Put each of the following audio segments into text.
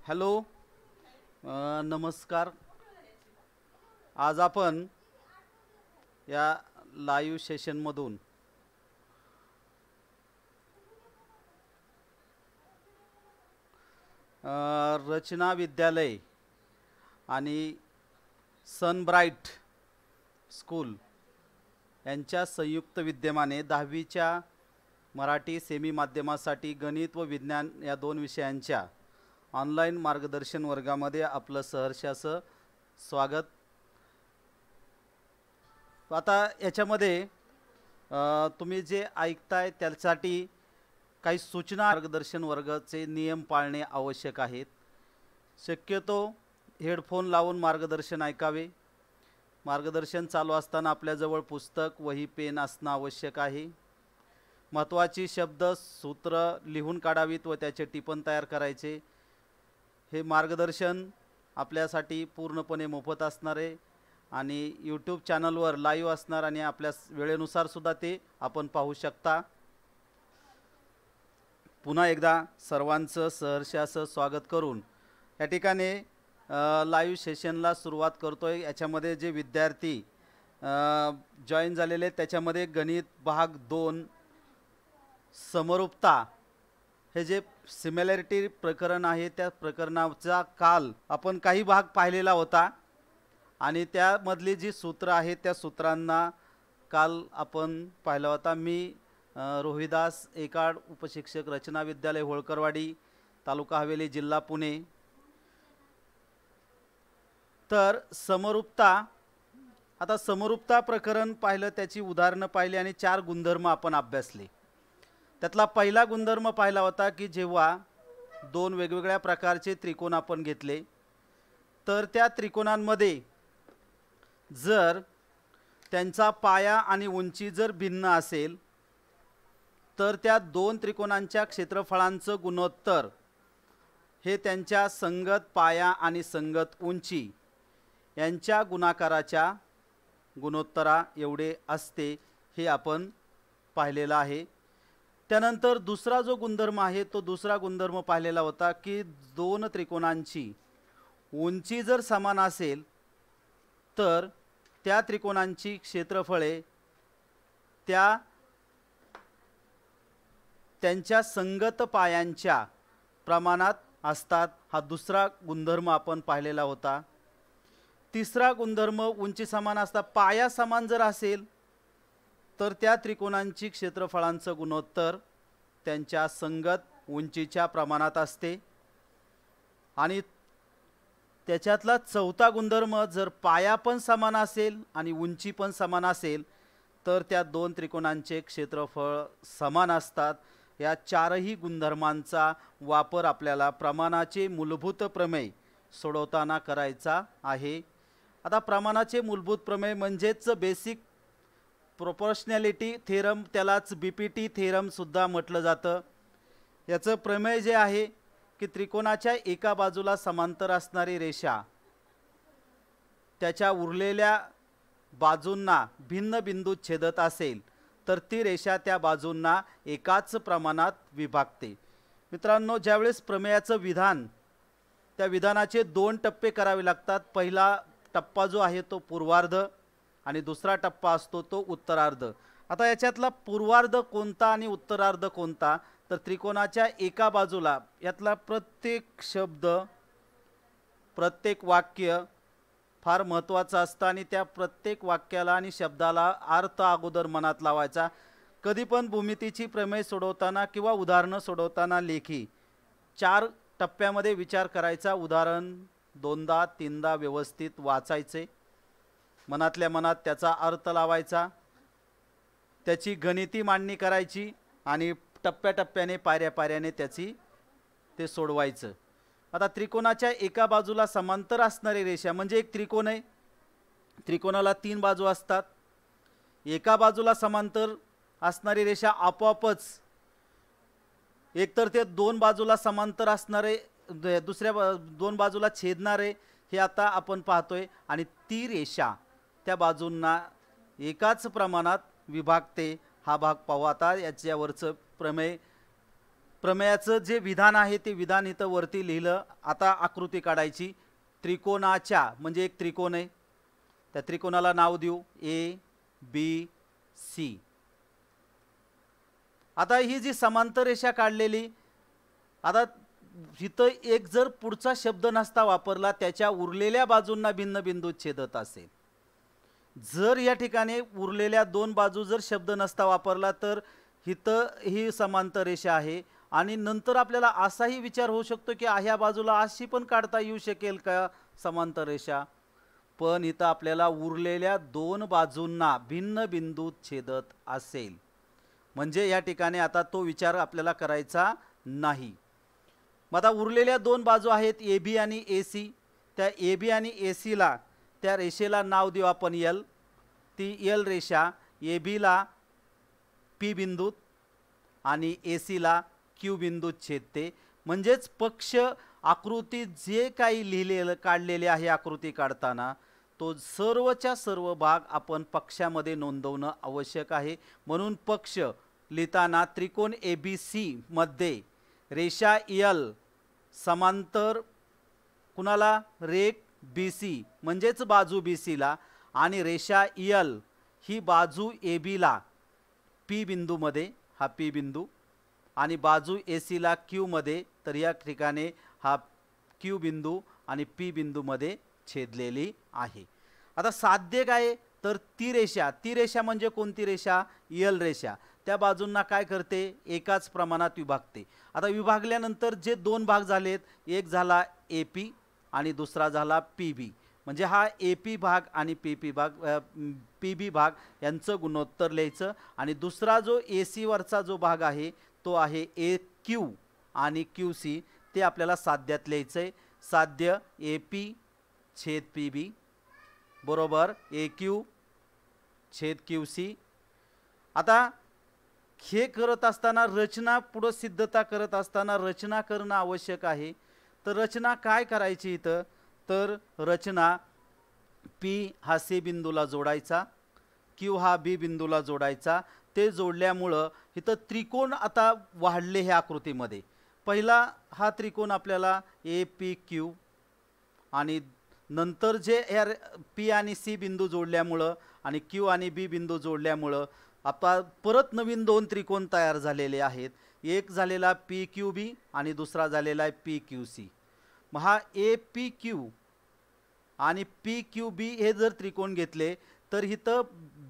Hello, नमस्कार. आज आपण या लाईव्ह सेशनमधून रचना विद्यालय आणि सनब्राईट स्कूल यांच्या संयुक्त विद्यमाने 10वीच्या मराठी सेमी माध्यमासाठी गणित व विज्ञान या दोन विषयांच्या ऑनलाईन मार्गदर्शन वर्गामध्ये आपलं सहर्षाचं स्वागत. आता याच्यामध्ये तुम्ही जे ऐकताय त्यासाठी काही सूचना मार्गदर्शन वर्गाचे नियम पाळणे आवश्यक आहेत. शक्यतो हेडफोन लावून मार्गदर्शन ऐकावे. मार्गदर्शन चालू असताना आपल्याजवळ पुस्तक वही पेन असणं आवश्यक आहे. महत्त्वाची शब्द सूत्र लिहून काढावीत व त्याचे टिपण तयार करायचे. हे मार्गदर्शन आपल्यासाठी पूर्णपणे मोफत असणार आहे आणि यूट्यूब चॅनलवर लाईव्ह असणार आणि आपल्या वेळेनुसार सुद्धा ते आपण पाहू शकता. पुन्हा एकदा सर्वांचं सहर्षाचं स्वागत करून या ठिकाणी लाईव्ह सेशनला सुरुवात करतोय. याच्यामध्ये जे विद्यार्थी जॉईन झालेले त्याच्यामध्ये गणित भाग 2 समरूपता हे जे सिमिलॅरिटी प्रकरण आहे त्या प्रकरणाचा काल आपण काही भाग पाहिलेला होता आणि त्यामधली जी सूत्र आहेत त्या सूत्रांना काल आपण पाहिला होता. मी रोहिदास एकाड उपशिक्षक रचना विद्यालय होळकरवाडी तालुका हवेली जिल्हा पुणे. तर समरूपता, आता समरूपता प्रकरण पाहिलं, त्याची उदाहरणं पाहिली आणि 4 गुणधर्म आपण अभ्यासले. त्यातला पहिला गुणधर्म पाहिला होता की जेव्हा 2 वेगवेगळ्या प्रकारचे त्रिकोण आपण घेतले तर त्या त्रिकोणांमध्ये जर त्यांचा पाया आणि उंची जर भिन्न असेल तर त्या 2 त्रिकोणांच्या क्षेत्रफळांचं गुणोत्तर हे त्यांच्या संगत पाया आणि संगत उंची यांच्या गुणाकाराच्या गुणोत्तरा एवढे असते, हे आपण पाहिलेलं आहे. त्यानंतर दुसरा जो गुणधर्म आहे तो दुसरा गुणधर्म पाहिलेला होता की 2 त्रिकोणांची उंची जर समान असेल तर त्या त्रिकोणांची क्षेत्रफळे त्यांच्या संगत पायांच्या प्रमाणात असतात. हा दुसरा गुणधर्म आपण पाहिलेला होता. तिसरा गुणधर्म उंची समान असता पाया समान जर असेल तर त्या त्रिकोणांची क्षेत्रफळांचं गुणोत्तर त्यांच्या संगत उंचीच्या प्रमाणात असते. आणि त्याच्यातला चौथा गुणधर्म जर पाया पण समान असेल आणि उंची पण समान असेल तर त्या 2 त्रिकोणांचे क्षेत्रफळ समान असतात. या 4ही गुणधर्मांचा वापर आपल्याला प्रमाणाचे मूलभूत प्रमेय सोडवताना करायचा आहे. आता प्रमाणाचे मूलभूत प्रमेय म्हणजेच बेसिक प्रोपोर्शनॅलिटी थेरम, त्यालाच बीपीटी थेरम सुद्धा म्हटलं जातं. याचं प्रमेय जे आहे की त्रिकोणाच्या एका बाजूला समांतर असणारी रेषा त्याच्या उरलेल्या बाजूंना भिन्न बिंदूत छेदत असेल तर ती रेषा त्या बाजूंना एकाच प्रमाणात विभागते. मित्रांनो, ज्यावेळेस प्रमेयाचं विधान, त्या विधानाचे 2 टप्पे करावे लागतात. पहिला टप्पा जो आहे तो पूर्वार्ध आणि दुसरा टप्पा असतो तो उत्तरार्ध. आता याच्यातला पूर्वार्ध कोणता आणि उत्तरार्ध कोणता, तर त्रिकोणाच्या एका बाजूला यातला प्रत्येक शब्द, प्रत्येक वाक्य फार महत्त्वाचं असतं आणि त्या प्रत्येक वाक्याला आणि शब्दाला अर्थ अगोदर मनात लावायचा. कधी पण भूमितीची प्रमेय सोडवताना किंवा उदाहरणं सोडवताना लेखी 4 टप्प्यामध्ये विचार करायचा. उदाहरण 2दा 3दा व्यवस्थित वाचायचे, मनातल्या मनात त्याचा अर्थ लावायचा, त्याची गणिती मांडणी करायची आणि टप्प्याटप्प्याने पायऱ्यापायऱ्याने ते सोडवायचं. आता त्रिकोणाच्या एका बाजूला समांतर असणारी रेषा म्हणजे एक त्रिकोण आहे. त्रिकोणाला 3 बाजू असतात. एका बाजूला समांतर असणारी रेषा आपोआपच एकतर ते 2 बाजूला समांतर असणारे, दुसऱ्या 2 बाजूला छेदणारे हे आता आपण पाहतोय आणि ती रेषा त्या बाजूंना एकाच प्रमाणात विभागते. हा भाग पाहू आता. याच्यावरचं प्रमेयाचं जे विधान आहे ते विधान इथं वरती लिहिलं. आता आकृती काढायची. त्रिकोणाच्या म्हणजे एक त्रिकोण आहे, त्या त्रिकोणाला नाव देऊ ए बी सी. आता ही जी समांतर रेषा काढलेली, आता इथं एक जर पुढचा शब्द नसता वापरला त्याच्या उरलेल्या बाजूंना भिन्न बिंदू छेदत असेल, जर या ठिकाणी उरलेल्या दोन बाजू जर शब्द नसता वापरला तर इथं ही समांतर रेषा आहे. आणि नंतर आपल्याला असाही विचार होऊ शकतो की ह्या बाजूला अशी पण काढता येऊ शकेल का समांतर रेषा, पण इथं आपल्याला उरलेल्या दोन बाजूंना भिन्न बिंदू छेदत असेल म्हणजे या ठिकाणी आता तो विचार आपल्याला करायचा नाही. मग आता उरलेल्या दोन बाजू आहेत ए बी आणि ए सी. त्या ए बी आणि ए सीला त्या रेषेला नाव देऊ आपण एल. ती एल रेषा ए बीला पी बिंदूत आणि ए सीला क्यू बिंदूत छेदते. म्हणजेच पक्ष आकृतीत जे काही लिहिलेलं काढलेले आहे आकृती काढताना तो सर्वच्या सर्व भाग आपण पक्षामध्ये नोंदवणं आवश्यक आहे. म्हणून पक्ष लिहिताना त्रिकोण ए बी सी मध्ये रेषा एल समांतर कुणाला, रेघ बी सी म्हणजेच बाजू बी सीला, आणि रेषा एल ही बाजू ए बीला पी बिंदूमध्ये, हा पी बिंदू, आणि बाजू ए सीला क्यू मध्ये, तर या ठिकाणी हा क्यू बिंदू आणि पी बिंदूमध्ये छेदलेली आहे. आता साध्य काय तर ती रेषा म्हणजे कोणती रेषा, एल रेषा त्या बाजूंना काय करते, एकाच प्रमाणात विभागते. आता विभागल्यानंतर जे दोन भाग झालेत, एक झाला ए पी आणि दुसरा झाला पी बी. म्हणजे हा ए पी भाग आणि पी बी भाग यांचं गुणोत्तर लिहायचं. आणि दुसरा जो ए सी वरचा जो भाग आहे तो आहे ए क्यू आणि क्यू सी, ते आपल्याला साध्यात लिहायचं आहे. साध्य ए पी छेद पी बी बरोबर ए क्यू छेद क्यू सी. आता हे करत असताना रचना पुढं सिद्धता करत असताना रचना करणं आवश्यक आहे. तर रचना काय करायची इथं, तर रचना पी हा सी बिंदूला जोडायचा, क्यू हा बी बिंदूला जोडायचा. ते जोडल्यामुळं इथं त्रिकोण आता वाढले ह्या आकृतीमध्ये. पहिला हा त्रिकोण आपल्याला ए पी क्यू, आणि नंतर जे ह्या पी आणि सी बिंदू जोडल्यामुळं आणि क्यू आणि बी बिंदू जोडल्यामुळं आता परत नवीन दोन त्रिकोण तयार झालेले आहेत. एक झालेला पी क्यू बी आणि दुसरा झालेला आहे पी क्यू सी. मग हा ए पी क्यू आणि पी क्यू बी हे जर त्रिकोण घेतले तर इथं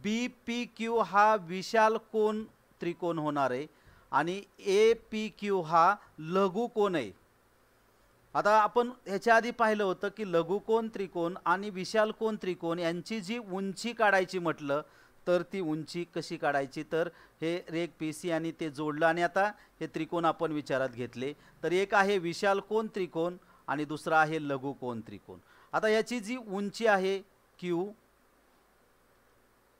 बी पी क्यू हा विशाल कोन त्रिकोण होणार आहे आणि ए पी क्यू हा लघुकोन आहे. आता आपण ह्याच्या आधी पाहिलं होतं की लघुकोन त्रिकोण आणि विशाल कोन त्रिकोण यांची जी उंची काढायची म्हटलं तर ती उंची कशी काढायची, तर हे रेघ पी सी आणि ते जोडलं आणि आता हे त्रिकोण आपण विचारात घेतले. तर एक आहे विशाल कोन त्रिकोण आणि दुसरा आहे लघुकोन त्रिकोण. आता याची जी उंची आहे क्यू,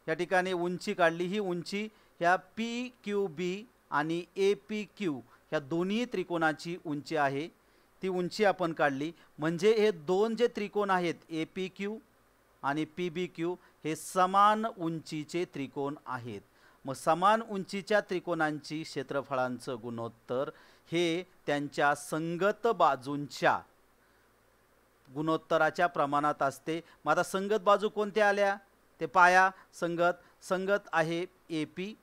या ठिकाणी उंची काढली. ही उंची ह्या पी क्यू बी आणि ए पी क्यू ह्या दोन्ही त्रिकोणाची उंची आहे, ती उंची आपण काढली. म्हणजे हे दोन जे त्रिकोण आहेत ए पी क्यू आणि पी बी क्यू हे समान उंचीचे त्रिकोण आहेत. मग समान उंचीच्या त्रिकोणांची क्षेत्रफळांचं गुणोत्तर हे त्यांच्या संगत बाजूंच्या गुणोत्तराच्या प्रमाणात असते. मग आता संगत बाजू कोणत्या आल्या, ते पाया संगत आहे ए पी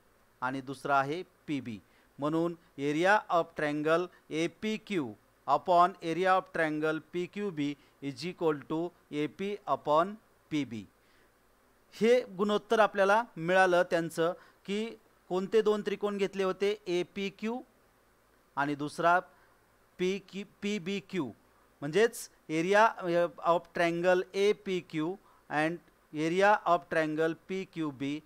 आणि दुसरा आहे पी बी. म्हणून area of triangle A P Q upon area of triangle P Q B is equal to A P upon P B. हे गुणोत्तर आपल्याला मिळालं त्यांचं की कोणते दोन त्रिकोण घेतले होते, ए पी क्यू आणि दुसरा पी बी क्यू. म्हणजेच area of triangle A P Q and area of triangle P Q B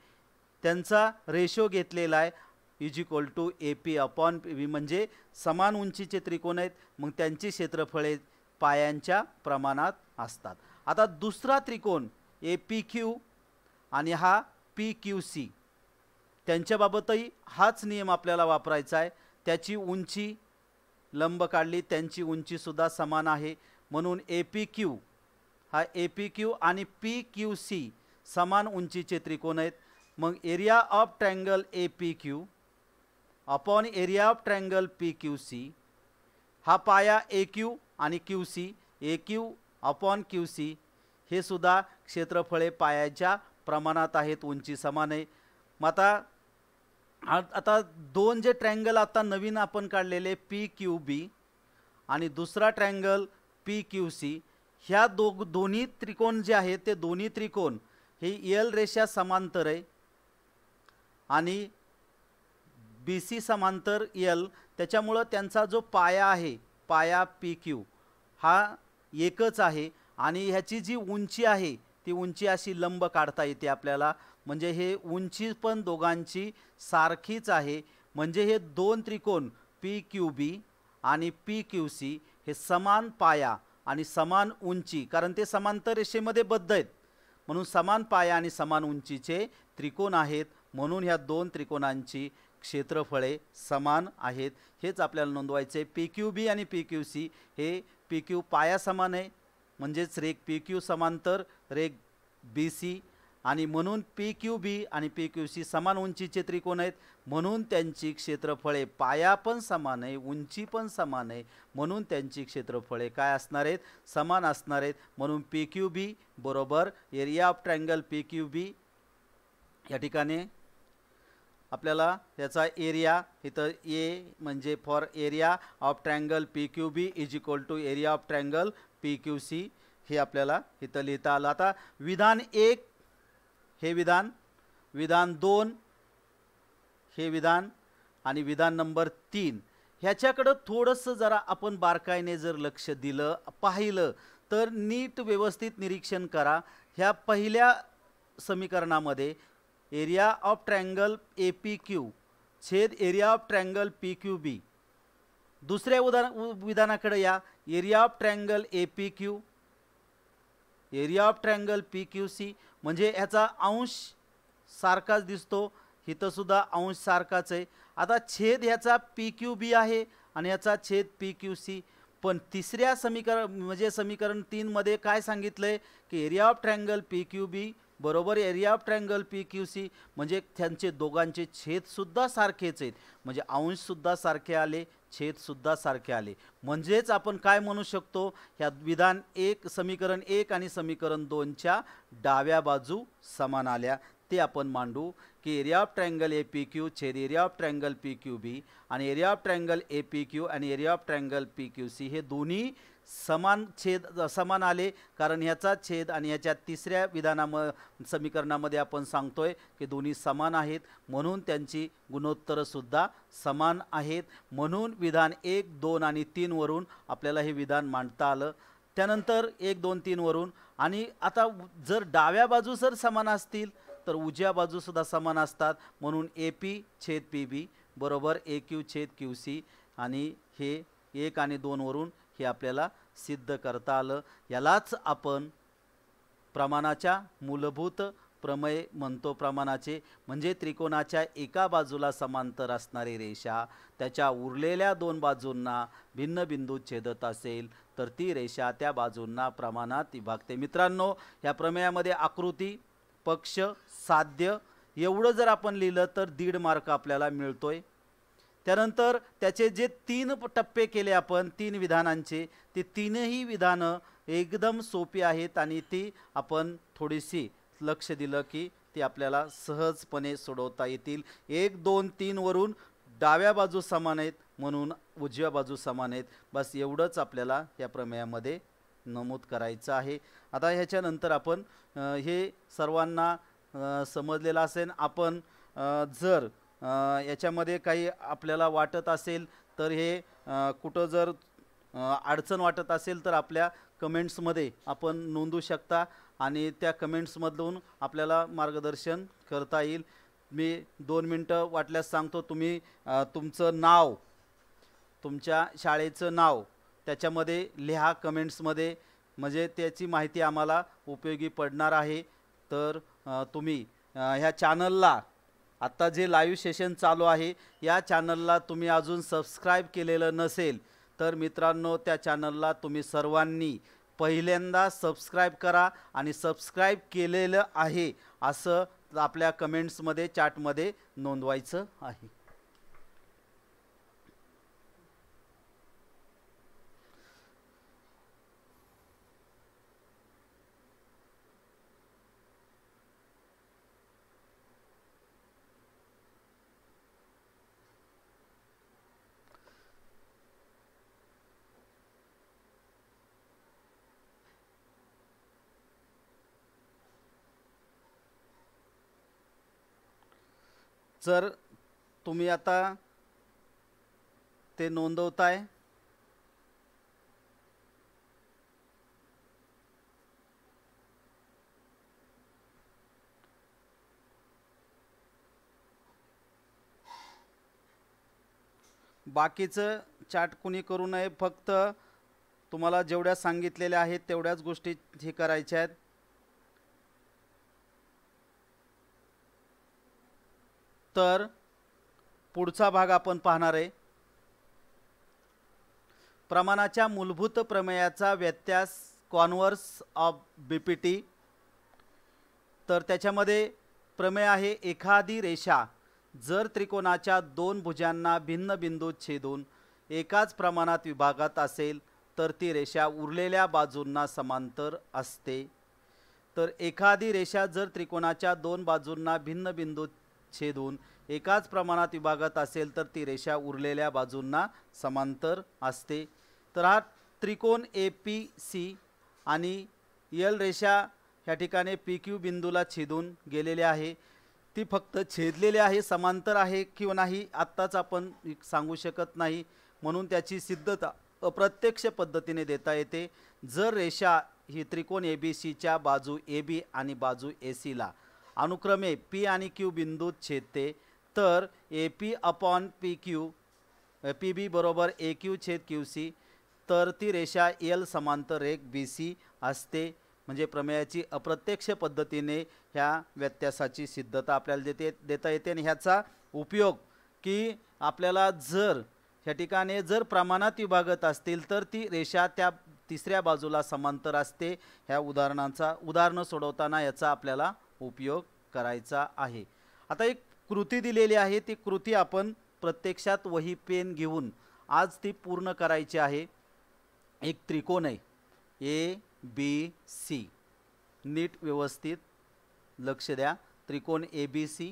त्यांचा रेशो घेतलेला आहे is equal to A P upon P B. म्हणजे समान उंचीचे त्रिकोण आहेत, मग त्यांची क्षेत्रफळे पायांच्या प्रमाणात असतात. आता दुसरा त्रिकोण ए पी क्यू आणि हा पी क्यू सी, त्यांच्याबाबतही हाच नियम आपल्याला वापरायचा आहे. त्याची उंची लंब काढली, त्यांची उंचीसुद्धा समान आहे. म्हणून ए पी क्यू हा ए पी क्यू आणि पी क्यू सी समान उंचीचे त्रिकोण आहेत. मग area of triangle A P Q upon area of triangle P Q C, हा पाया ए क्यू आणि Q C, A Q upon Q C, हे सुद्धा क्षेत्रफळे पायाच्या प्रमाणात आहेत, उंची समान आहे. मग आता दोन जे ट्रायंगल आता नवीन आपण काढलेले पी क्यू बी आणि दुसरा ट्रायंगल पी क्यू सी, ह्या दोन्ही त्रिकोण जे आहेत ते दोन्ही त्रिकोण हे एल रेषा समांतर आहे आणि बी सी समांतर एल, त्याच्यामुळं त्यांचा जो पाया आहे पाया पी क्यू हा एकच आहे आणि ह्याची जी उंची आहे ती उंची अशी लंब काढता येते आपल्याला, म्हणजे हे उंची पण दोघांची सारखीच आहे. म्हणजे हे दोन त्रिकोण पी क्यू बी आणि पी क्यू सी हे समान पाया आणि समान उंची, कारण ते समांतर रेषेमध्ये बद्ध आहेत म्हणून समान पाया आणि समान उंचीचे त्रिकोण आहेत, म्हणून ह्या दोन त्रिकोणांची क्षेत्रफळे समान आहेत. हेच आपल्याला नोंदवायचे. पी क्यू बी आणि पी क्यू सी हे पी क्यू पाया समान आहे म्हणजेच रेघ पी क्यू समांतर रेघ बी सी, आणि म्हणून पी क्यू बी आणि पी क्यू सी समान उंचीचे त्रिकोण आहेत म्हणून त्यांची क्षेत्रफळे पाया पण समान आहे, उंची पण समान आहे, म्हणून त्यांची क्षेत्रफळे काय असणार आहेत, समान असणार आहेत. म्हणून पी क्यू बी बरोबर area of triangle P Q B, या ठिकाणी आपल्याला त्याचा एरिया इथं ए म्हणजे for area of triangle P Q B is equal to area of triangle P Q C हे आपल्याला इथं लिहिता आलं. आता विधान 1 हे विधान, विधान 2 हे विधान आणि विधान नंबर 3 ह्याच्याकडं थोडंसं जरा आपण बारकाईने जर लक्ष दिलं पाहिलं तर नीट व्यवस्थित निरीक्षण करा. ह्या पहिल्या समीकरणामध्ये area of triangle A P Q छेद area of triangle P Q B, दुसऱ्या विधानाकडे या area of triangle A P Q area of triangle P Q C, म्हणजे ह्याचा अंश सारखाच दिसतो, इथं सुद्धा अंश सारखाच आहे. आता छेद ह्याचा पी क्यू बी आहे आणि ह्याचा छेद पी क्यू सी, पण तिसऱ्या समीकरण म्हणजे समीकरण 3 मध्ये काय सांगितलंय की area of triangle P Q B बरोबर area of triangle P Q C, म्हणजे त्यांचे दोघांचे छेदसुद्धा सारखेच आहेत, म्हणजे अंशसुद्धा सारखे आले, छेदसुद्धा सारखे आले. म्हणजेच आपण काय म्हणू शकतो, ह्या विधान 1 समीकरण 1 आणि समीकरण 2च्या डाव्या बाजू समान आल्या. ते आपण मांडू की area of triangle A P Q छेद area of triangle P Q B आणि area of triangle A P Q आणि area of triangle P Q C हे दोन्ही समान छेद समान आले, कारण ह्याचा छेद आणि ह्याच्या तिसऱ्या समीकरणामध्ये आपण सांगतोय की दोन्ही समान आहेत म्हणून त्यांची गुणोत्तरसुद्धा समान आहेत. म्हणून विधान 1, 2 आणि 3 वरून आपल्याला हे विधान मांडता आलं. त्यानंतर 1, 2, 3 वरून, आणि आता जर डाव्या बाजू जर समान असतील तर उजव्या बाजूसुद्धा समान असतात, म्हणून ए पी छेद पी बी बरोबर ए क्यू छेद क्यू सी, आणि हे 1 आणि 2 वरून हे आपल्याला सिद्ध करता आलं. यालाच आपण प्रमाणाच्या मूलभूत प्रमेय म्हणतो. प्रमाणाचे म्हणजे त्रिकोणाच्या एका बाजूला समांतर असणारी रेषा त्याच्या उरलेल्या 2 बाजूंना भिन्न बिंदू छेदत असेल तर ती रेषा त्या बाजूंना प्रमाणात विभागते. मित्रांनो, या प्रमेयामध्ये आकृती, पक्ष, साध्य एवढं जर आपण लिहिलं तर 1.5 मार्क आपल्याला मिळतोय. त्यानंतर त्याचे जे 3 टप्पे केले आपण 3 विधानांचे, ते तीनही विधानं एकदम सोपी आहेत आणि ती आपण थोडीशी लक्ष दिलं की ती आपल्याला सहजपणे सोडवता येतील. 1, 2, 3 वरून डाव्या बाजू समान आहेत म्हणून उजव्या बाजू समान आहेत, बस एवढंच आपल्याला या प्रमेयामध्ये नमूद करायचं आहे. आता ह्याच्यानंतर आपण हे सर्वांना समजलेलं असेल. आपण जर याच्यामध्ये काही आपल्याला वाटत असेल तर हे कुठं जर अडचण वाटत असेल तर आपल्या कमेंट्समध्ये आपण नोंदवू शकता आणि त्या कमेंट्समधून आपल्याला मार्गदर्शन करता येईल. मी 2 मिनटं वाटल्यास सांगतो. तुम्ही तुमचं नाव, तुमच्या शाळेचं नाव त्याच्यामध्ये लिहा कमेंट्समध्ये, म्हणजे त्याची माहिती आम्हाला उपयोगी पडणार आहे. तर तुम्ही ह्या चॅनलला आता जे लाईव्ह सेशन चालू आहे या चॅनलला तुम्ही अजून सबस्क्राईब केलेलं नसेल तर मित्रांनो त्या चॅनलला तुम्ही सर्वांनी पहिल्यांदा सबस्क्राईब करा आणि सबस्क्राईब केलेलं आहे असं आपल्या कमेंट्समध्ये चॅटमध्ये नोंदवायचं आहे. जर तुम्ही आता ते नोंदवताय, बाकीचं चार्ट कुणी करू नये, फक्त तुम्हाला जेवढ्या सांगितलेल्या आहेत तेवढ्याच गोष्टी हे करायच्या आहेत. तर पुढचा भाग आपण पाहणार आहे, प्रमाणाच्या मूलभूत प्रमेयाचा व्यत्यास, कॉन्व्हर्स ऑफ बीपीटी. तर त्याच्यामध्ये प्रमेय आहे, एखादी रेषा जर त्रिकोणाच्या दोन भुजांना भिन्न बिंदूत छेदून एकाच प्रमाणात विभागात असेल तर ती रेषा उरलेल्या बाजूंना समांतर असते. तर एखादी रेषा जर त्रिकोणाच्या दोन बाजूंना भिन्न बिंदूत छेदून एकाच प्रमाणात विभागात असेल तर ती रेषा उरलेल्या बाजूंना समांतर असते. तर हा त्रिकोण APC आणि यल रेषा ह्या ठिकाणी PQ बिंदूला छेदून गेलेले आहे. ती फक्त छेदलेली आहे, समांतर आहे किंवा नाही आत्ताच आपण सांगू शकत नाही, म्हणून त्याची सिद्धता अप्रत्यक्ष पद्धतीने देता येते. जर रेषा ही त्रिकोण ABCच्या बाजू AB आणि बाजू AC ला अनुक्रमे P आणि Q बिंदूत छेदते तर PB बरोबर AQ छेद QC, तर ती रेषा L समांतर रेख BC असते. म्हणजे प्रमेयाची अप्रत्यक्ष पद्धतीने ह्या व्यत्यासाची सिद्धता आपल्याला देता येते. आणि ह्याचा उपयोग की आपल्याला जर ह्या ठिकाणी जर प्रमाणात विभागत असतील तर ती रेषा त्या तिसऱ्या बाजूला समांतर असते. ह्या उदाहरणं सोडवताना याचा आपल्याला उपयोग करायचा आहे. आता एक कृती दिलेली आहे, ती कृती आपण प्रत्यक्षात वही पेन घेऊन आज ती पूर्ण करायची आहे. एक त्रिकोण आहे ABC, नीट व्यवस्थित लक्ष द्या. त्रिकोण ABC,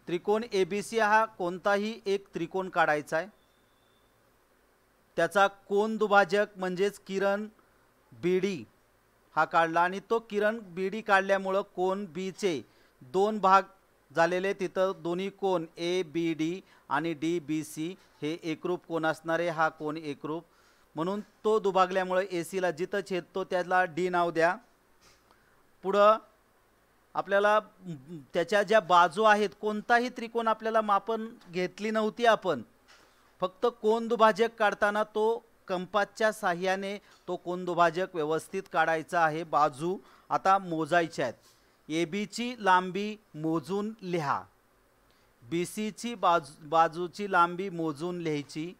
त्रिकोण ABC हा कोणताही एक त्रिकोण काढायचा आहे. त्याचा कोन दुभाजक म्हणजेच किरण BD हा काढला आणि तो किरण BD काढल्यामुळं कोन B चे दोन भाग झालेले, तिथं दोन्ही कोन ABD आणि DBC हे एकरूप कोन असणारे, हा कोन एकरूप, म्हणून तो दुभागल्यामुळे AC ला जिथं छेदतो त्याला D नाव द्या. पुढं आपल्याला त्याच्या ज्या बाजू आहेत, कोणताही त्रिकोण आपल्याला मापन घेतली नव्हती आपण, फक्त कोन दुभाजक काढताना तो कंपासच्या साहाय्याने तो कोन दुभाजक व्यवस्थित काढायचा आहे. बाजू आता मोजायच्या आहेत. AB ची लांबी मोजून लिहा, BC ची बाजूची लांबी मोजून लिहायची,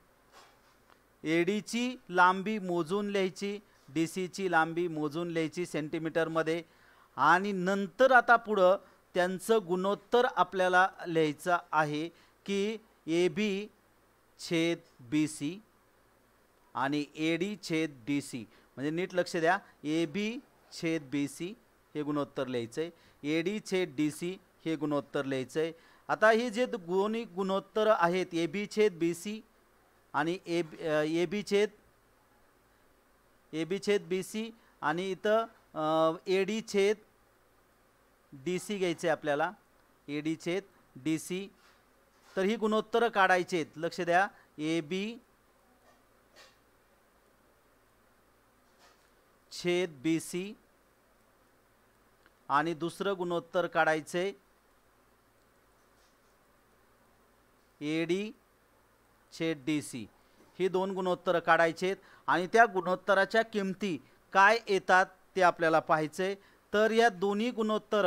AD ची लांबी मोजून लिहायची, DC ची लांबी मोजून लिहायची सेंटीमीटरमध्ये. आणि नंतर आता पुढं त्यांचं गुणोत्तर आपल्याला लिहायचं आहे की AB छेद BC आणि AD छेद DC. म्हणजे नीट लक्ष द्या, AB छेद BC हे गुणोत्तर लिहायचं आहे, AD छेद DC हे गुणोत्तर लिहायचं आहे. आता हे जे दोन्ही गुणोत्तर आहेत AB छेद BC आणि AB छेद BC आणि इथं AD छेद DC घ्यायचे आपल्याला, AD छेद DC. तर ही गुणोत्तर काढायचे आहेत. लक्ष द्या, AB छेद BC आणि दुसरं गुणोत्तर काढायचे AD छेद DC. ही दोन गुणोत्तर काढायचे आहेत आणि त्या गुणोत्तराच्या किमती काय येतात ते आपल्याला पाहायचे. तर या दोन्ही गुणोत्तर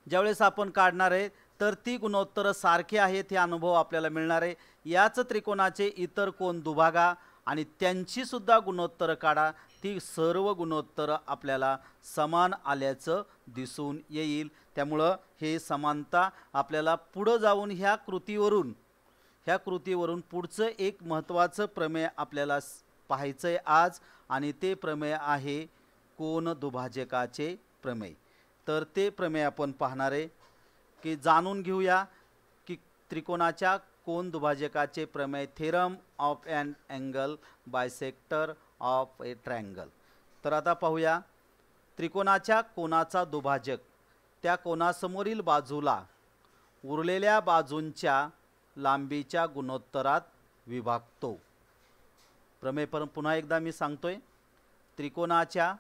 ज्यावेळेस आपण काढणार आहे तर ती गुणोत्तर सारखे आहेत हे अनुभव आपल्याला मिळणार आहे. याच त्रिकोणाचे इतर कोन दुभागा आणि त्यांची सुद्धा गुणोत्तर काढा, ती सर्व गुणोत्तर आपल्याला समान आल्याचं दिसून येईल. त्यामुळं हे समानता आपल्याला पुढे जाऊन ह्या कृतीवरून पुढचं एक महत्त्वाचं प्रमेय आपल्याला पाहायचं आहे आज, आणि ते प्रमेय आहे कोन दुभाजकाचे प्रमेय. तर ते प्रमेय आपण पाहणार आहे की जाणून घेऊया की त्रिकोणाच्या कोन दुभाजकाचे प्रमेय, theorem of an angle bisector of a triangle. तर आता पाहूया त्रिकोणाच्या कोनाचा दुभाजक त्या कोनासमोरील बाजूला उरलेल्या बाजूंच्या लांबीच्या गुणोत्तरात विभागतो। प्रमेय पुन्हा एकदा मी सांगतोय, त्रिकोणाच्या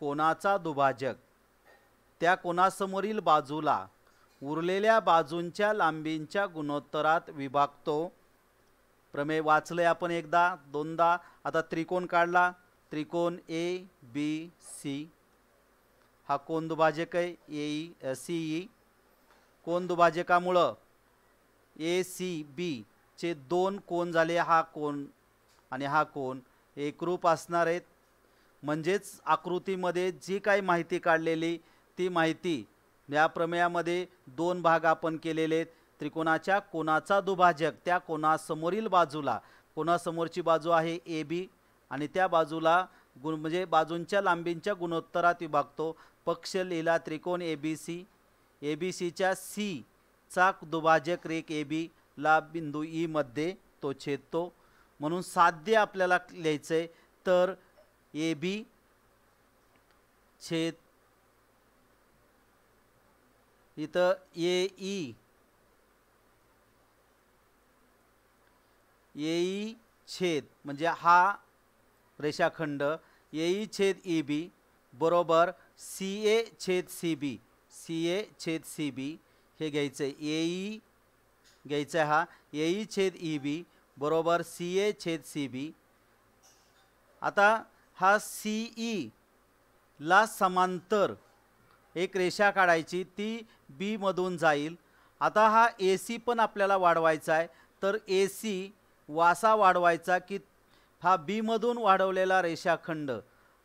कोनाचा दुभाजक त्या कोनासमोरील बाजूला उरलेल्या बाजूंच्या लांबींच्या गुणोत्तरात विभागतो। प्रमेय वाचलंय आपण एकदा दोनदा। आता त्रिकोण काढला, त्रिकोण ए बी सी, हा कोन दुभाजक आहे ए सी ई। कोन दुभाजकामुळं ए सी बी चे दोन कोन झाले, हा कोन आणि हा कोन एकरूप असणार आहेत। म्हणजेच आकृतीमध्ये जी काही माहिती काढलेली ती माहिती या प्रमेयामध्ये दोन भाग आपण केलेले आहेत। त्रिकोणाच्या कोनाचा दुभाजक त्या कोनासमोरील बाजूला, कोनासमोरची बाजू आहे ए बी आणि त्या बाजूला म्हणजे बाजूंच्या लांबींच्या गुणोत्तरात विभागतो। पक्ष लिहिला त्रिकोण ए बी सी, ए बी सीच्या सी चा दुभाजक रेख ए बी ला बिंदू ई मध्ये तो छेदतो। म्हणून साध्य आपल्याला लिहायचंय, तर ए बी छेद इथं ए ई छेद म्हणजे हा रेषाखंड ए ई छेद ई बी बरोबर सी ए छेद सी बी, सी ए छेद सी बी हे घ्यायचं आहे। ए ई घ्यायचं आहे, हा ए ई छेद ई बी बरोबर सी ए छेद सी बी। आता हा सी ई ला समांतर एक रेषा काढायची, ती बी मधून जाईल। आता हा ए सी पण आपल्याला वाढवायचा आहे, तर ए सी वासा वाढवायचा की हा बी मधून वाढवलेला रेषाखंड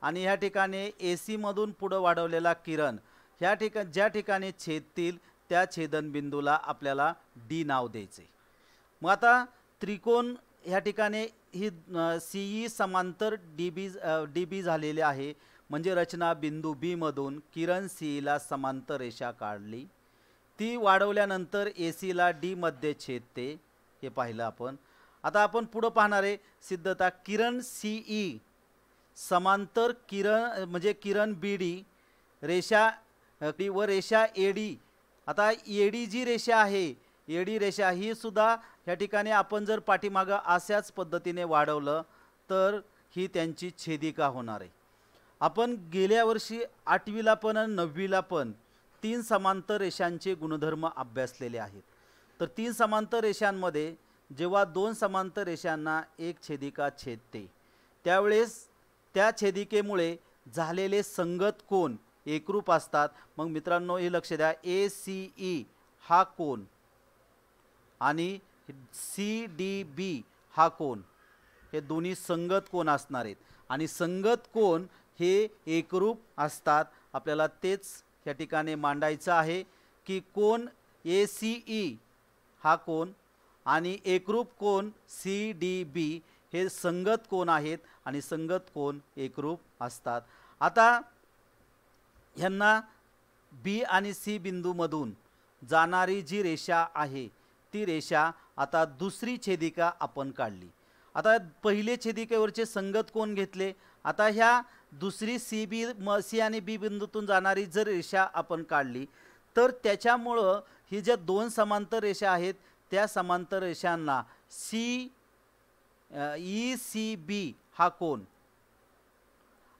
आणि ह्या ठिकाणी ए सी मधून पुढे वाढवलेला किरण ह्या ज्या ठिकाणी छेदतील त्या छेदनबिंदूला आपल्याला डी नाव द्यायचे। मग आता त्रिकोण ह्या ठिकाणी ही सी ई समांतर डी बी झालेले आहे, म्हणजे रचना बिंदू बी मधून किरण सी ला समांतर रेषा काढली, ती वाढवल्यानंतर ए सी ला डी मध्ये छेदते, हे पाहिलं आपण। आता आपण पुढे पाहणार आहे सिद्धता, किरण सी ई समांतर किरण म्हणजे किरण बी डी रेषा व रेषा ए डी। आता ए डी जी रेषा आहे, ए डी रेषा ही सुद्धा ह्या ठिकाणी आपण जर पाठीमागं अशाच पद्धतीने वाढवलं तर ही त्यांची छेदिका होणार आहे। आपण गेल्या वर्षी 8वीला पण आणि 9वीला पण 3 समांतर रेषांचे गुणधर्म अभ्यासलेले आहेत। तर 3 समांतर रेषांमध्ये जेव्हा 2 समांतर रेषांना एक छेदिका छेदते त्यावेळेस त्या छेदिकेमुळे झालेले संगत कोन एकरूप असतात। मग मित्रांनो हे लक्ष द्या, ए सी ई हा कोन आणि सी डी बी हा कोन हे दोन्ही संगत कोन असणार आहेत आणि संगत कोन हे एकरूप असतात। आपल्याला तेच या ठिकाणी मांडायचं आहे की कोन ए सी ई हा कोन आणि एकरूप कोन सी डी बी हे संगत कोन आहेत आणि संगत कोन एकरूप असतात। आता ह्यांना बी आणि सी बिंदूमधून जाणारी जी रेषा आहे ती रेषा आता दुसरी छेदिका आपण काढली। आता पहिले छेदिकेवरचे संगत कोन घेतले, आता ह्या दुसरी सी आणि बी बिंदूतून जाणारी जर रेषा आपण काढली तर त्याच्यामुळं ही ज्या 2 समांतर रेषा आहेत त्या समांतर रेषांना ई सी बी हा कोन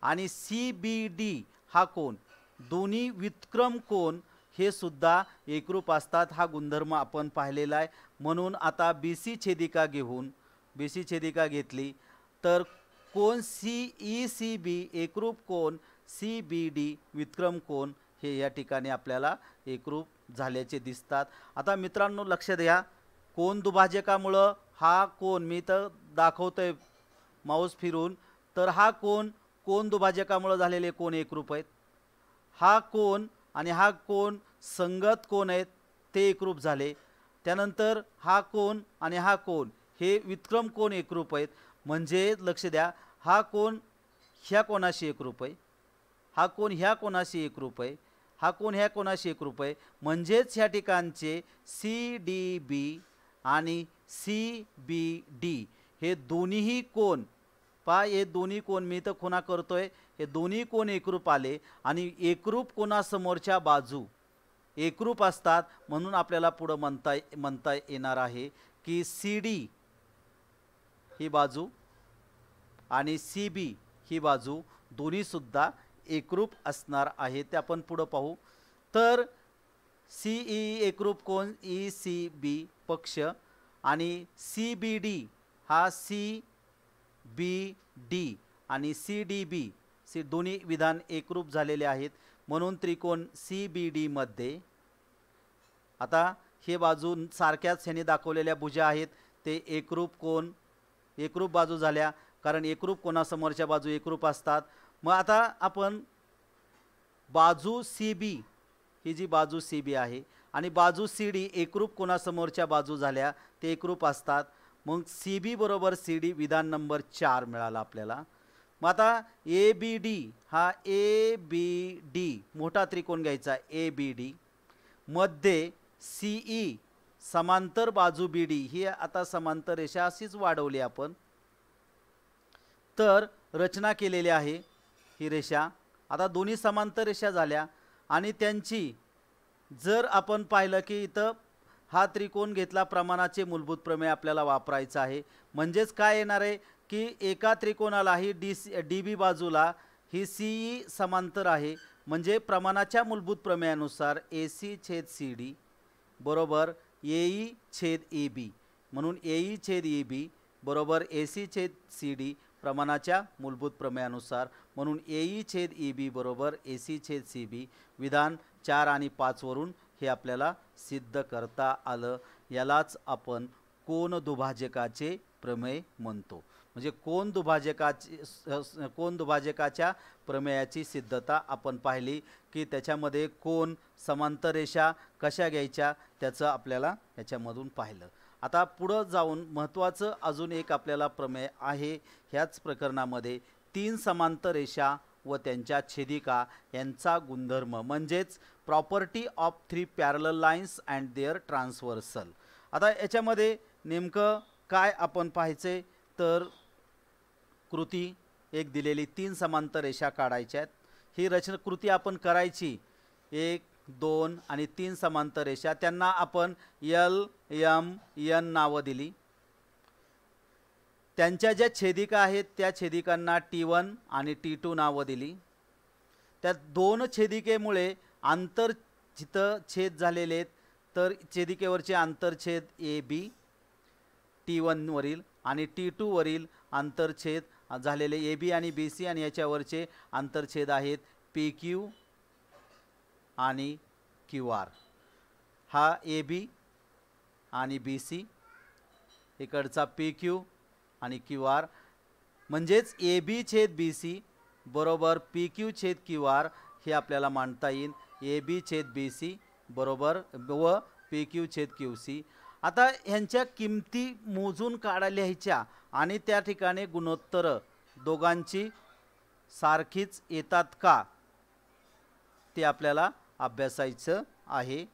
आणि सी बी डी हा कोन दोन्ही व्युत्क्रम कोन हे सुद्धा एकरूप असतात। हा गुणधर्म आपण पाहिलेला आहे। म्हणून आता बी सी छेदिका घेऊन बी सी छेदिका घेतली तर कोन ई सी बी एकरूप कोन सी बी डी व्युत्क्रम कोन हे या ठिकाणी आपल्याला एकरूप झाल्याचे दिसतात। आता मित्रांनो लक्ष द्या, कोन दुभाजकामुळं हा कोन मी तर दाखवतोय माऊस फिरून, तर हा कोन दुभाजकामुळे झालेले कोन एकरूप आहेत। हा कोन आणि हा कोन संगत कोन आहेत ते एकरूप झाले। त्यानंतर हा कोन आणि हा कोन हे व्युत्क्रम कोन एकरूप आहेत, म्हणजे लक्ष द्या, हा कोन ह्या कोनाशी एकरूप आहे, हा कोन ह्या कोनाशी एकरूप आहे, हा कोन ह्या कोनाशी एकरूप आहे। म्हणजेच ह्या ठिकाणचे सी डी बी आणि सी बी डी हे दोन्हीही कोन पहा, हे दोन्ही कोन मी तर खुणा करतोय, हे दोन्ही कोण एकरूप आले आणि एकरूप कोणासमोरच्या बाजू एकरूप असतात म्हणून आपल्याला पुढं म्हणता येणार आहे की सी डी ही बाजू आणि सी बी ही बाजू दोन्हीसुद्धा एकरूप असणार आहे. ते आपण पुढं पाहू. तर सी ई एकरूप कोण ई सी बी पक्ष आणि सी बी डी हा सी बी डी आणि सी डी बी सी दोन्ही विधान एकरूप झालेले आहेत म्हणून त्रिकोण सी बी डी मध्ये आता हे बाजू सारख्याच ह्याने दाखवलेल्या भुजा आहेत ते एकरूप बाजू झाल्या कारण एकरूप कोणासमोरच्या बाजू एकरूप असतात. मग आता आपण बाजू सी बी ही जी बाजू सी बी आहे आणि बाजू सी डी एकरूप कोणासमोरच्या बाजू झाल्या ते एकरूप असतात. मग सी बी बरोबर सी डी विधान नंबर 4 मिळाला आपल्याला. मग आता ए बी डी हा ए बी डी मोठा त्रिकोण घ्यायचा ए बी डी मध्ये सी ई समांतर बाजू बी डी ही आता समांतर रेषा अशीच वाढवली आपण तर रचना केलेली आहे ही रेषा. आता दोन्ही समांतर रेषा झाल्या आणि त्यांची जर आपण पाहिलं की इथं हा त्रिकोण घेतला प्रमाणाचे मूलभूत प्रमेय आपल्याला वापरायचं आहे. म्हणजेच काय येणार आहे की एका त्रिकोणाला ही डी बी बाजूला ही सी ई समांतर आहे म्हणजे प्रमाणाच्या मूलभूत प्रमेयानुसार ए सी छेद सी डी बरोबर ए ई छेद ए बी म्हणून ए ई छेद ए बी बरोबर ए सी छेद सी डी प्रमाणाच्या मूलभूत प्रमेयानुसार म्हणून ए ई छेद ए बी बरोबर ए सी छेद सी बी विधान 4 आणि 5 वरून हे आपल्याला सिद्ध करता आलं. यालाच आपण कोन दुभाजकाचे प्रमेय म्हणतो. म्हणजे कोन दुभाजकाच्या प्रमेयाची सिद्धता आपण पाहिली की त्याच्यामध्ये कोन समांतर रेषा कशा घ्यायच्या त्याचं आपल्याला याच्यामधून पाहिलं. आता पुढं जाऊन महत्त्वाचं अजून एक आपल्याला प्रमेय आहे. ह्याच प्रकरणामध्ये 3 समांतर रेषा व त्यांच्या छेदिका यांचा गुणधर्म म्हणजेच property of 3 parallel lines and their transversal. आता याच्यामध्ये नेमकं काय आपण पाहायचे तर कृती एक दिलेली 3 समांतर रेषा काढायच्या आहेत. ही रचना कृती आपण करायची 1 2 आणि 3 समांतर रेषा त्यांना आपण एल एम एन नावं दिली. त्यांच्या ज्या छेदिका आहेत त्या छेदिकांना T1 आणि T2 नावं दिली. त्या 2 छेदिकेमुळे आंतर जिथं छेद झालेले आहेत तर छेदिकेवरचे आंतरछेद ए बी T1 वरील आणि T2 वरील आंतरछेद झालेले ए बी आणि बी सी आणि याच्यावरचे आंतरछेद आहेत पी क्यू आणि क्यू आर. हा ए बी आणि बी सी इकडचा पी क्यू आणि क्यू आर म्हणजेच ए बी छेद बी सी बरोबर पी क्यू छेद क्यू आर हे आपल्याला मांडता येईल. ए बी छेद बी सी बरोबर व पी क्यू छेद क्यू सी. आता ह्यांच्या किमती मोजून काढायला लिहायच्या आणि त्या ठिकाणी गुणोत्तर दोघांची सारखीच येतात का ते आपल्याला अभ्यासायचं आहे.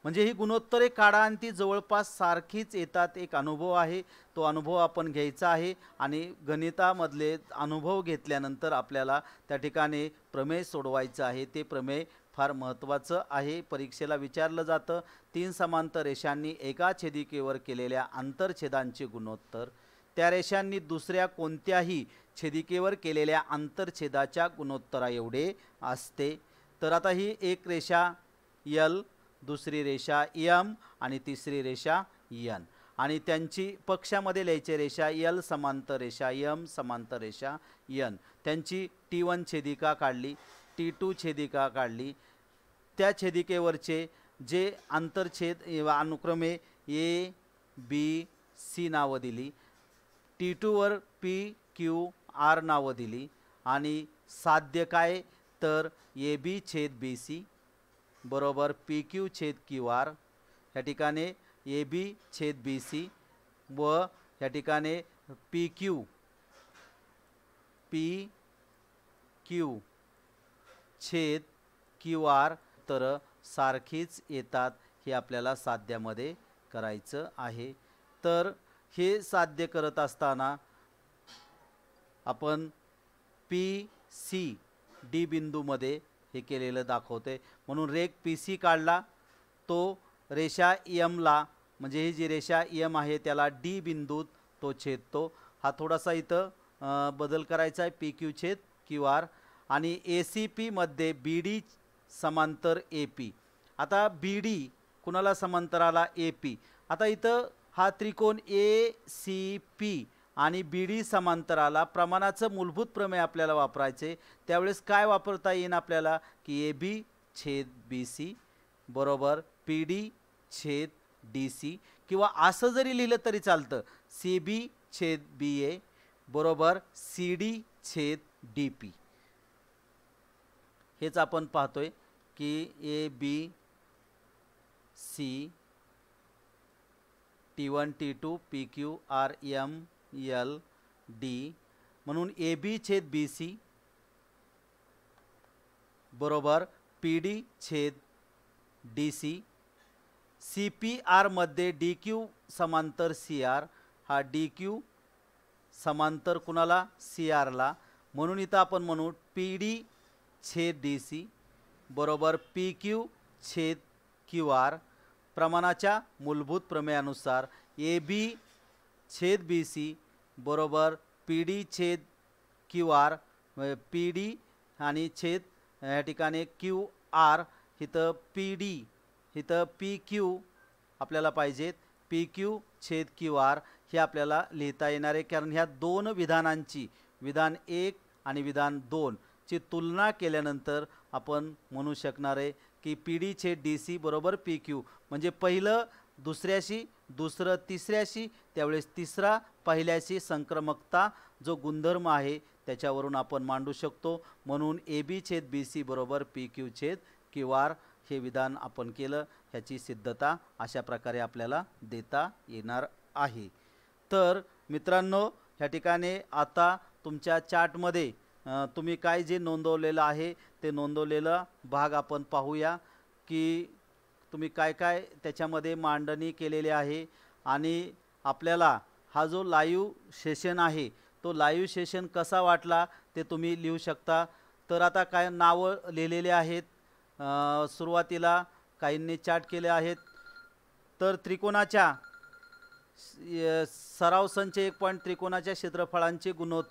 म्हणजे ही गुणोत्तरे काढा आणि ती जवळपास सारखीच येतात. एक अनुभव आहे तो अनुभव आपण घ्यायचा आहे आणि गणितामधले अनुभव घेतल्यानंतर आपल्याला त्या ठिकाणी प्रमेय सोडवायचं आहे. ते प्रमेय फार महत्त्वाचं आहे. परीक्षेला विचारलं जातं 3 समांतर रेषांनी एका छेदिकेवर केलेल्या आंतरछेदांचे गुणोत्तर त्या रेषांनी दुसऱ्या कोणत्याही छेदिकेवर केलेल्या आंतरछेदाच्या गुणोत्तरा एवढे असते. तर आता ही एक रेषा यल दुसरी रेषा एम आणि तिसरी रेषा एन आणि त्यांची पक्षामध्ये लिहायची रेषा यल समांतर रेषा एम समांतर रेषा एन. त्यांची T1 छेदिका काढली T2 छेदिका काढली. त्या छेदिकेवरचे जे आंतरछेद अनुक्रमे ए बी सी नावं दिली. T2 वर पी क्यू आर नावं दिली आणि साध्य काय तर ए बी छेद बी सी बरोबर पी क्यू छेद क्यू आर. ह्या ठिकाणी ए बी छेद बी सी व ह्या ठिकाणी पी क्यू छेद क्यू आर तर सारखीच येतात. हे आपल्याला साध्यामध्ये करायचं आहे. तर हे साध्य करत असताना आपण पी सी डी बिंदूमध्ये हे केलेलं दाखवते. म्हणून रेघ पी सी काढला, तो रेषा एमला म्हणजे ही जी रेषा एम आहे त्याला डी बिंदूत तो छेदतो. हा थोडासा इथं बदल करायचा आहे, पी क्यू छेद क्यू आर. आणि ए सी पीमध्ये बी डी समांतर ए पी. आता बी डी कुणाला समांतर आला? A P. आता इथं हा त्रिकोण ए सी पी आणि बी डी समांतर आला. प्रमाणाचं मूलभूत प्रमेय आपल्याला वापरायचे. त्यावेळेस काय वापरता येईल आपल्याला की ए बी छेद बी सी बरोबर पी डी छेद डी सी, किंवा असं जरी लिहिलं तरी चालतं, सी बी छेद बी ए बरोबर सी डी छेद डी पी. हेच आपण पाहतोय की A B C T1 T2 P Q R M L D म्हणून ए बी छेद बी सी बरोबर पी डी छेद डी सी. सी पी आरमध्ये डी क्यू समांतर सी आर, हा डी क्यू समांतर कुणाला? सी आरला. म्हणून इथं आपण म्हणू पी डी छेद डी सी बरोबर पी क्यू छेद क्यू आर. प्रमाणाच्या मूलभूत प्रमेयानुसार ए बी छेद बी सी बरोबर पी डी छेद क्यू आर. पी डी आणि छेद या ठिकाणी क्यू आर. इथं पी डी इथं पी क्यू आपल्याला पाहिजेत, पी क्यू छेद क्यू आर हे आपल्याला लिहिता येणार आहे. कारण ह्या दोन विधानांची, विधान 1 आणि विधान 2 ची तुलना केल्यानंतर आपण म्हणू शकणार आहे की पी डी छेद डी सी बरोबर पी क्यू. म्हणजे पहिलं दुसऱ्याशी, दुसरं तिसऱ्याशी, त्यावेळेस तिसरा पहिल्याशी संक्रमकता जो गुणधर्म आहे त्याच्यावरून आपण मांडू शकतो. म्हणून ए बी छेद बी सी बरोबर पी क्यू छेद क्यू आर हे विधान आपण केलं. ह्याची सिद्धता अशा प्रकारे आपल्याला देता येणार आहे. तर मित्रांनो, ह्या ठिकाणी आता तुमच्या चार्टमध्ये तुम्ही काय जे नोंदवलेलं आहे ते नोंदवलेला भाग आपण पाहूया की तुम्ही काय काय त्याच्यामध्ये मांडणी केलेली आहे. आणि आपल्याला हा जो लाईव्ह सेशन आहे तो लाईव्ह सेशन कसा वाटला ते तुम्ही लिहू शकता. तर आता काय नावं लिहिलेले आहेत. सुरुवातीला काहींनी चार्ट केले आहेत. तर त्रिकोणाच्या सराव संच 1 पॉईंट त्रिकोणाच्या क्षेत्रफळांचे गुणोत्तर